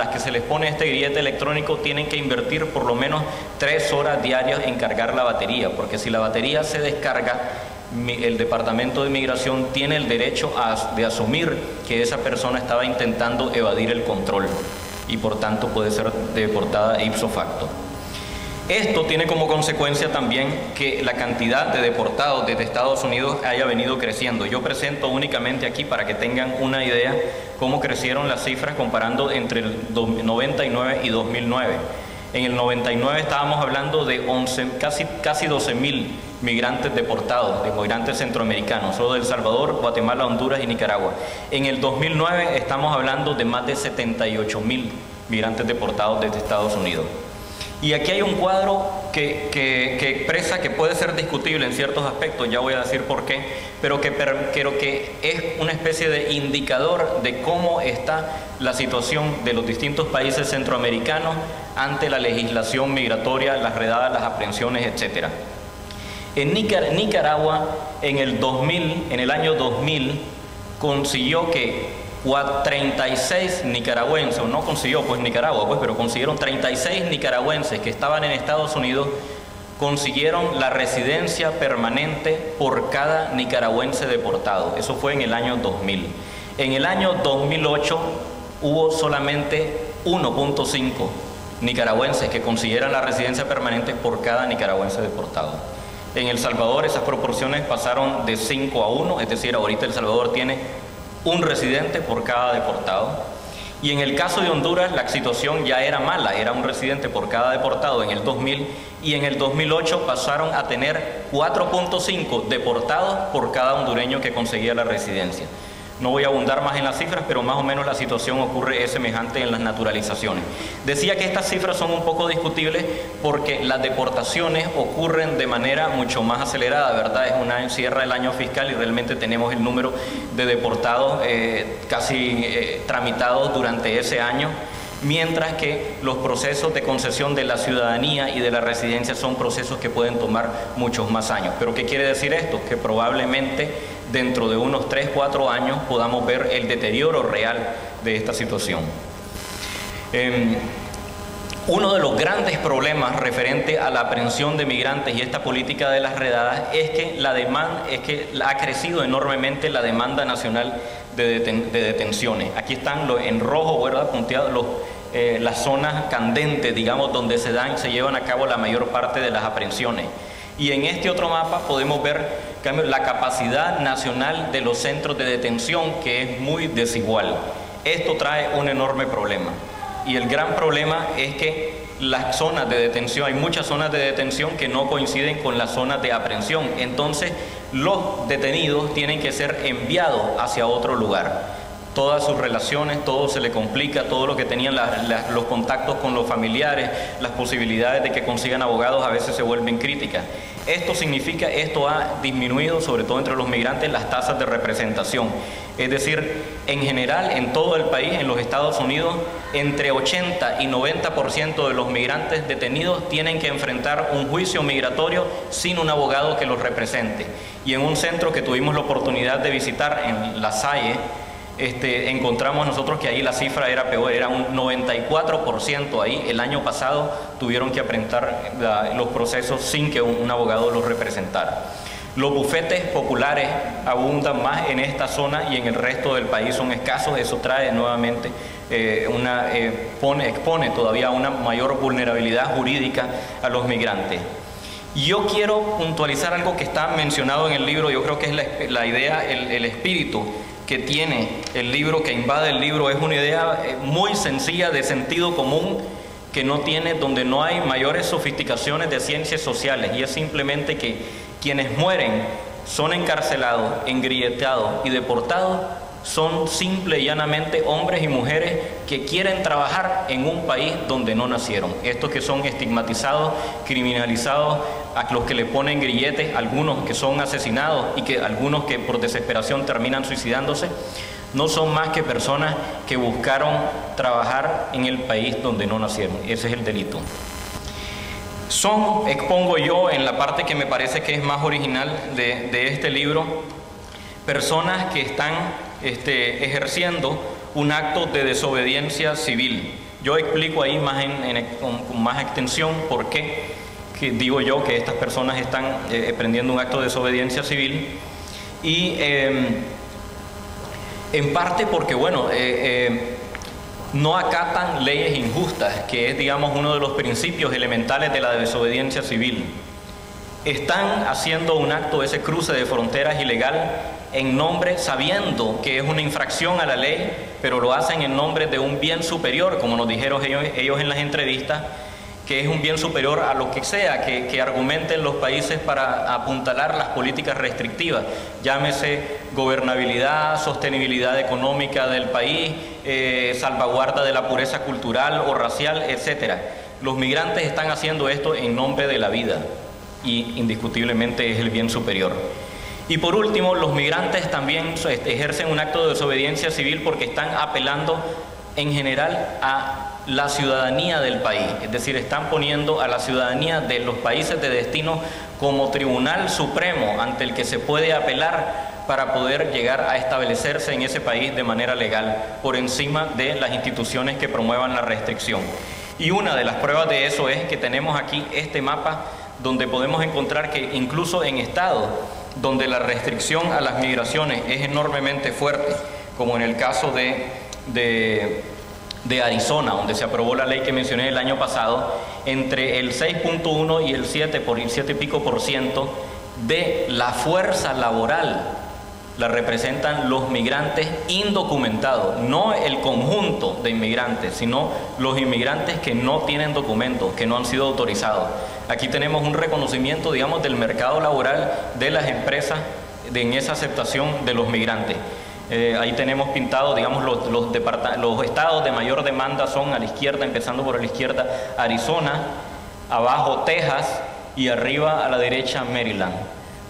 las que se les pone este grillete electrónico tienen que invertir por lo menos 3 horas diarias en cargar la batería, porque si la batería se descarga, el Departamento de Migración tiene el derecho de asumir que esa persona estaba intentando evadir el control y por tanto puede ser deportada ipso facto. Esto tiene como consecuencia también que la cantidad de deportados desde Estados Unidos haya venido creciendo. Yo presento únicamente aquí para que tengan una idea cómo crecieron las cifras comparando entre el 99 y 2009. En el 99 estábamos hablando de casi 12.000 migrantes deportados, de migrantes centroamericanos, solo de El Salvador, Guatemala, Honduras y Nicaragua. En el 2009 estamos hablando de más de 78.000 migrantes deportados desde Estados Unidos. Y aquí hay un cuadro que expresa, que puede ser discutible en ciertos aspectos, ya voy a decir por qué, pero que es una especie de indicador de cómo está la situación de los distintos países centroamericanos ante la legislación migratoria, las redadas, las aprehensiones, etc. En Nicaragua, en el año 2000, consiguió que 36 nicaragüenses, o no consiguió pues Nicaragua, pues, pero consiguieron 36 nicaragüenses que estaban en Estados Unidos, consiguieron la residencia permanente por cada nicaragüense deportado. Eso fue en el año 2000. En el año 2008 hubo solamente 1.5 nicaragüenses que consiguieran la residencia permanente por cada nicaragüense deportado. En El Salvador esas proporciones pasaron de 5 a 1, es decir, ahorita El Salvador tiene un residente por cada deportado. Y en el caso de Honduras la situación ya era mala, era un residente por cada deportado en el 2000, y en el 2008 pasaron a tener 4.5 deportados por cada hondureño que conseguía la residencia. No voy a abundar más en las cifras, pero más o menos la situación es semejante en las naturalizaciones. Decía que estas cifras son un poco discutibles porque las deportaciones ocurren de manera mucho más acelerada, ¿verdad? Cierra el año fiscal y realmente tenemos el número de deportados casi tramitados durante ese año, mientras que los procesos de concesión de la ciudadanía y de la residencia son procesos que pueden tomar muchos más años. ¿Pero qué quiere decir esto? Que probablemente dentro de unos 3-4 años podamos ver el deterioro real de esta situación. Uno de los grandes problemas referente a la aprehensión de migrantes y esta política de las redadas es que ha crecido enormemente la demanda nacional de detenciones. Aquí están en rojo, ¿verdad?, punteados las zonas candentes, digamos, donde se llevan a cabo la mayor parte de las aprehensiones. Y en este otro mapa podemos ver la capacidad nacional de los centros de detención, que es muy desigual. Esto trae un enorme problema. Y el gran problema es que las zonas de detención, hay muchas zonas de detención que no coinciden con las zonas de aprehensión. Entonces, los detenidos tienen que ser enviados hacia otro lugar. Todas sus relaciones, todo se le complica, todo lo que tenían los contactos con los familiares, las posibilidades de que consigan abogados a veces se vuelven críticas. Esto ha disminuido, sobre todo entre los migrantes, las tasas de representación. Es decir, en general, en todo el país, en los Estados Unidos, entre 80 y 90% de los migrantes detenidos tienen que enfrentar un juicio migratorio sin un abogado que los represente. Y en un centro que tuvimos la oportunidad de visitar en La Salle, encontramos nosotros que ahí la cifra era peor, era un 94% ahí. El año pasado tuvieron que enfrentar los procesos sin que un abogado los representara. Los bufetes populares abundan más en esta zona y en el resto del país son escasos. Eso trae nuevamente, expone todavía una mayor vulnerabilidad jurídica a los migrantes. Yo quiero puntualizar algo que está mencionado en el libro. Yo creo que es la idea, el espíritu que tiene el libro, que invade el libro, es una idea muy sencilla, de sentido común, que no tiene, donde no hay mayores sofisticaciones de ciencias sociales, y es simplemente que quienes mueren, son encarcelados, engrilletados y deportados, son simple y llanamente hombres y mujeres que quieren trabajar en un país donde no nacieron. Estos que son estigmatizados, criminalizados, a los que le ponen grilletes, algunos que son asesinados y que algunos que por desesperación terminan suicidándose, no son más que personas que buscaron trabajar en el país donde no nacieron. Ese es el delito. Expongo yo en la parte que me parece que es más original de este libro, personas que están ejerciendo un acto de desobediencia civil. Yo explico ahí más con más extensión por qué que digo yo que estas personas están emprendiendo un acto de desobediencia civil, y en parte porque, bueno, no acatan leyes injustas, que es, digamos, uno de los principios elementales de la desobediencia civil. Están haciendo un acto, ese cruce de fronteras ilegal, en nombre, sabiendo que es una infracción a la ley, pero lo hacen en nombre de un bien superior, como nos dijeron ellos en las entrevistas, que es un bien superior a lo que sea que argumenten los países para apuntalar las políticas restrictivas, llámese gobernabilidad, sostenibilidad económica del país, salvaguarda de la pureza cultural o racial, etc. Los migrantes están haciendo esto en nombre de la vida, y indiscutiblemente es el bien superior. Y por último, los migrantes también ejercen un acto de desobediencia civil porque están apelando en general a la ciudadanía del país, es decir, están poniendo a la ciudadanía de los países de destino como tribunal supremo ante el que se puede apelar para poder llegar a establecerse en ese país de manera legal, por encima de las instituciones que promuevan la restricción. Y una de las pruebas de eso es que tenemos aquí este mapa donde podemos encontrar que incluso en estados donde la restricción a las migraciones es enormemente fuerte, como en el caso de Arizona, donde se aprobó la ley que mencioné el año pasado, entre el 6.1 y el 7 y pico por ciento de la fuerza laboral la representan los migrantes indocumentados, no el conjunto de inmigrantes, sino los inmigrantes que no tienen documentos, que no han sido autorizados. Aquí tenemos un reconocimiento, digamos, del mercado laboral de las empresas en esa aceptación de los migrantes. Ahí tenemos pintado, digamos, los estados de mayor demanda son a la izquierda, empezando por la izquierda, Arizona, abajo Texas y arriba a la derecha Maryland.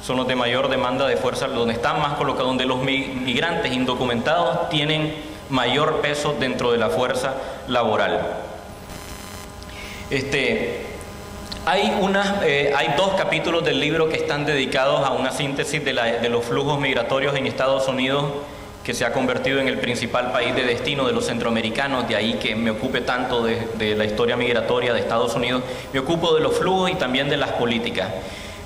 Son los de mayor demanda de fuerza, donde están más colocados, donde los migrantes indocumentados tienen mayor peso dentro de la fuerza laboral. Hay dos capítulos del libro que están dedicados a una síntesis de los flujos migratorios en Estados Unidos, que se ha convertido en el principal país de destino de los centroamericanos, de ahí que me ocupe tanto de la historia migratoria de Estados Unidos. Me ocupo de los flujos y también de las políticas.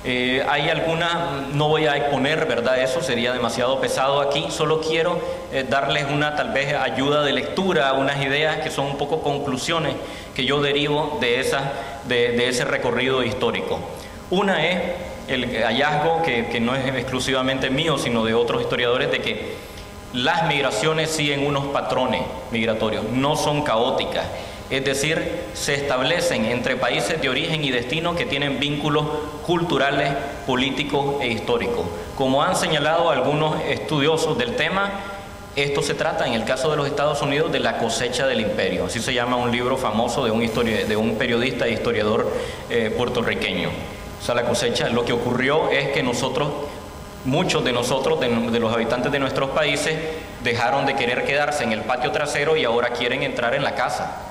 Hay algunas, no voy a exponer, ¿verdad? Eso sería demasiado pesado aquí, solo quiero darles una tal vez ayuda de lectura, unas ideas que son un poco conclusiones que yo derivo de ese recorrido histórico. Una es el hallazgo, que no es exclusivamente mío, sino de otros historiadores, de que las migraciones siguen unos patrones migratorios, no son caóticas. Es decir, se establecen entre países de origen y destino que tienen vínculos culturales, políticos e históricos. Como han señalado algunos estudiosos del tema, esto se trata, en el caso de los Estados Unidos, de la cosecha del imperio. Así se llama un libro famoso de un periodista e historiador puertorriqueño. O sea, la cosecha, lo que ocurrió es que muchos de nosotros, de los habitantes de nuestros países, dejaron de querer quedarse en el patio trasero y ahora quieren entrar en la casa.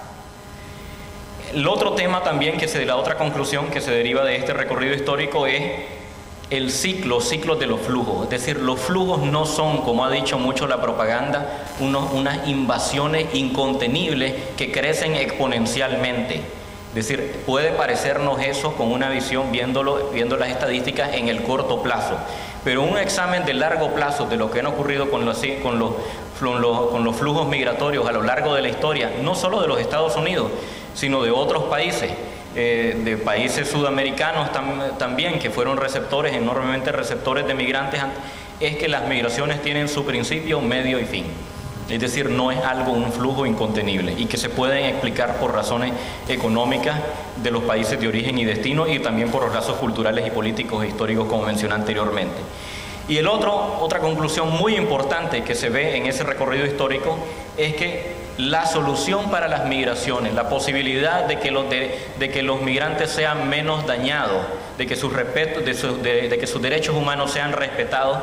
El otro tema también, la otra conclusión que se deriva de este recorrido histórico es el ciclos de los flujos. Es decir, los flujos no son, como ha dicho mucho la propaganda, unas invasiones incontenibles que crecen exponencialmente. Es decir, puede parecernos eso con una visión viendo las estadísticas en el corto plazo, pero un examen de largo plazo de lo que han ocurrido con los flujos migratorios a lo largo de la historia, no solo de los Estados Unidos, sino de otros países, de países sudamericanos también, que fueron enormemente receptores de migrantes, es que las migraciones tienen su principio, medio y fin. Es decir, no es un flujo incontenible, y que se pueden explicar por razones económicas de los países de origen y destino, y también por los lazos culturales y políticos e históricos, como mencioné anteriormente. Y otra conclusión muy importante que se ve en ese recorrido histórico es que la solución para las migraciones, la posibilidad de que los migrantes sean menos dañados, de que sus derechos humanos sean respetados,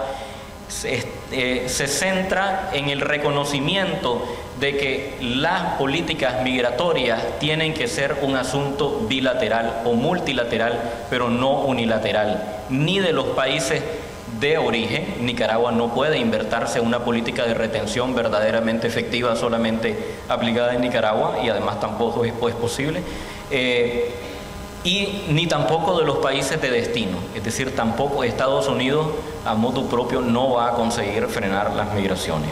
se centra en el reconocimiento de que las políticas migratorias tienen que ser un asunto bilateral o multilateral, pero no unilateral, ni de los países de origen. Nicaragua no puede invertirse en una política de retención verdaderamente efectiva solamente aplicada en Nicaragua, y además tampoco es posible. Y ni tampoco de los países de destino, es decir, tampoco Estados Unidos a modo propio no va a conseguir frenar las migraciones.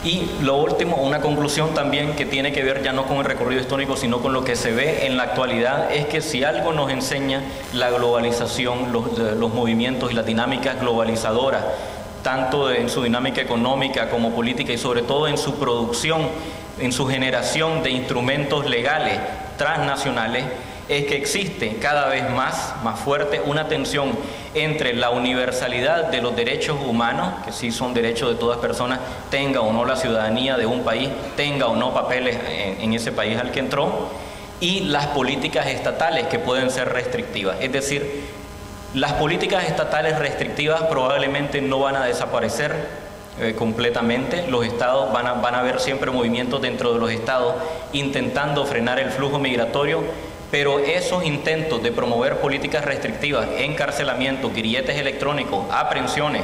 Y lo último, una conclusión también que tiene que ver ya no con el recorrido histórico, sino con lo que se ve en la actualidad, es que si algo nos enseña la globalización, los movimientos y las dinámicas globalizadoras, tanto en su dinámica económica como política, y sobre todo en su producción, en su generación de instrumentos legales transnacionales, es que existe cada vez más fuerte una tensión entre la universalidad de los derechos humanos, que sí son derechos de todas personas, tenga o no la ciudadanía de un país, tenga o no papeles en ese país al que entró, y las políticas estatales que pueden ser restrictivas. Es decir, las políticas estatales restrictivas probablemente no van a desaparecer completamente. Los estados van a haber siempre movimientos dentro de los estados intentando frenar el flujo migratorio, pero esos intentos de promover políticas restrictivas, encarcelamientos, grilletes electrónicos, aprehensiones,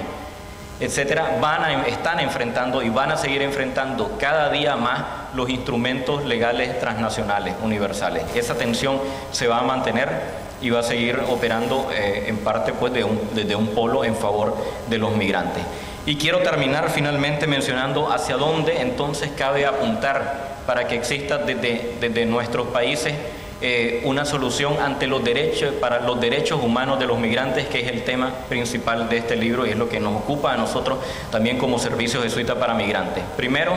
etcétera, están enfrentando y van a seguir enfrentando cada día más los instrumentos legales transnacionales universales. Esa tensión se va a mantener y va a seguir operando en parte pues desde un polo en favor de los migrantes. Y quiero terminar finalmente mencionando hacia dónde entonces cabe apuntar para que exista desde nuestros países una solución ante para los derechos humanos de los migrantes, que es el tema principal de este libro y es lo que nos ocupa a nosotros también como Servicio Jesuita para Migrantes. Primero,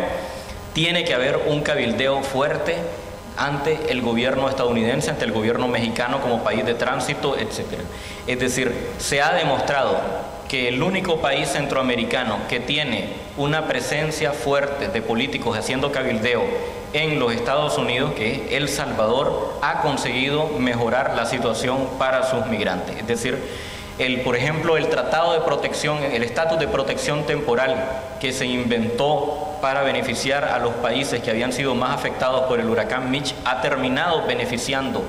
tiene que haber un cabildeo fuerte ante el gobierno estadounidense, ante el gobierno mexicano como país de tránsito, etc. Es decir, se ha demostrado que el único país centroamericano que tiene una presencia fuerte de políticos haciendo cabildeo en los Estados Unidos, que es El Salvador, ha conseguido mejorar la situación para sus migrantes. Es decir, por ejemplo, el tratado de protección, el estatus de protección temporal que se inventó para beneficiar a los países que habían sido más afectados por el huracán Mitch, ha terminado beneficiando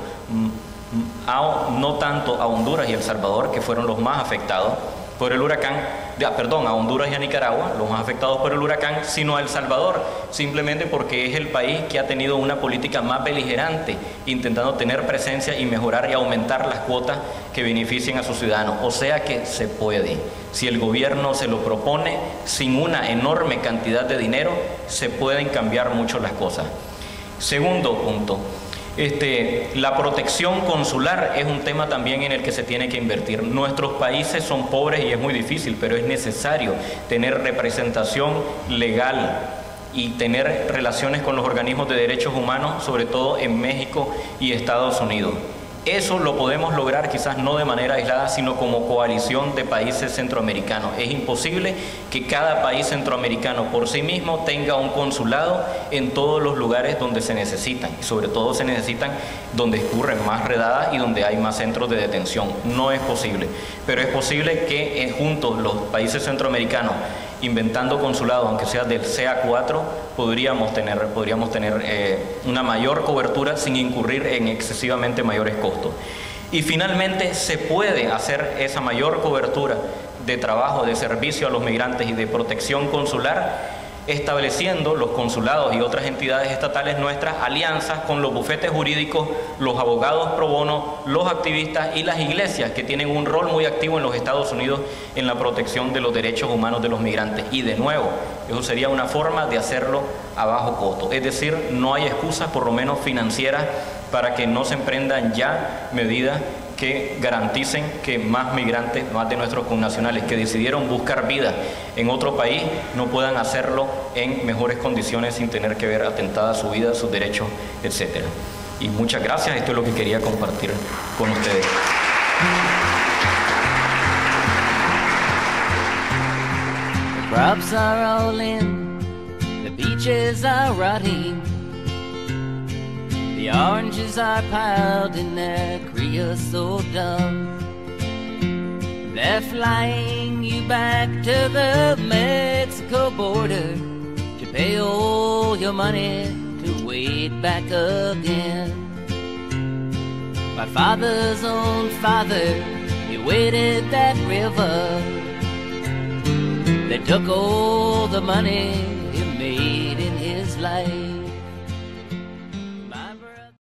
no tanto a Honduras y El Salvador, que fueron los más afectados por el huracán, a Honduras y a Nicaragua, los más afectados por el huracán, sino a El Salvador, simplemente porque es el país que ha tenido una política más beligerante, intentando tener presencia y mejorar y aumentar las cuotas que beneficien a sus ciudadanos. O sea que se puede. Si el gobierno se lo propone, sin una enorme cantidad de dinero, se pueden cambiar mucho las cosas. Segundo punto. La protección consular es un tema también en el que se tiene que invertir. Nuestros países son pobres y es muy difícil, pero es necesario tener representación legal y tener relaciones con los organismos de derechos humanos, sobre todo en México y Estados Unidos. Eso lo podemos lograr quizás no de manera aislada, sino como coalición de países centroamericanos. Es imposible que cada país centroamericano por sí mismo tenga un consulado en todos los lugares donde se necesitan, y sobre todo se necesitan donde ocurren más redadas y donde hay más centros de detención. No es posible, pero es posible que juntos los países centroamericanos, inventando consulados, aunque sea del CA4, podríamos tener una mayor cobertura sin incurrir en excesivamente mayores costos. Y finalmente se puede hacer esa mayor cobertura de trabajo, de servicio a los migrantes y de protección consular, estableciendo los consulados y otras entidades estatales nuestras alianzas con los bufetes jurídicos, los abogados pro bono, los activistas y las iglesias, que tienen un rol muy activo en los Estados Unidos en la protección de los derechos humanos de los migrantes. Y de nuevo, eso sería una forma de hacerlo a bajo costo. Es decir, no hay excusas, por lo menos financieras, para que no se emprendan ya medidas que garanticen que más migrantes, más de nuestros connacionales que decidieron buscar vida en otro país, no puedan hacerlo en mejores condiciones sin tener que ver atentada su vida, sus derechos, etc. Y muchas gracias, esto es lo que quería compartir con ustedes. The crops are all in, the beaches are rotting, the oranges are piled in their creosote dump. They're flying you back to the Mexico border to pay all your money to wade back again. My father's own father, he waded that river took all the money he made in his life.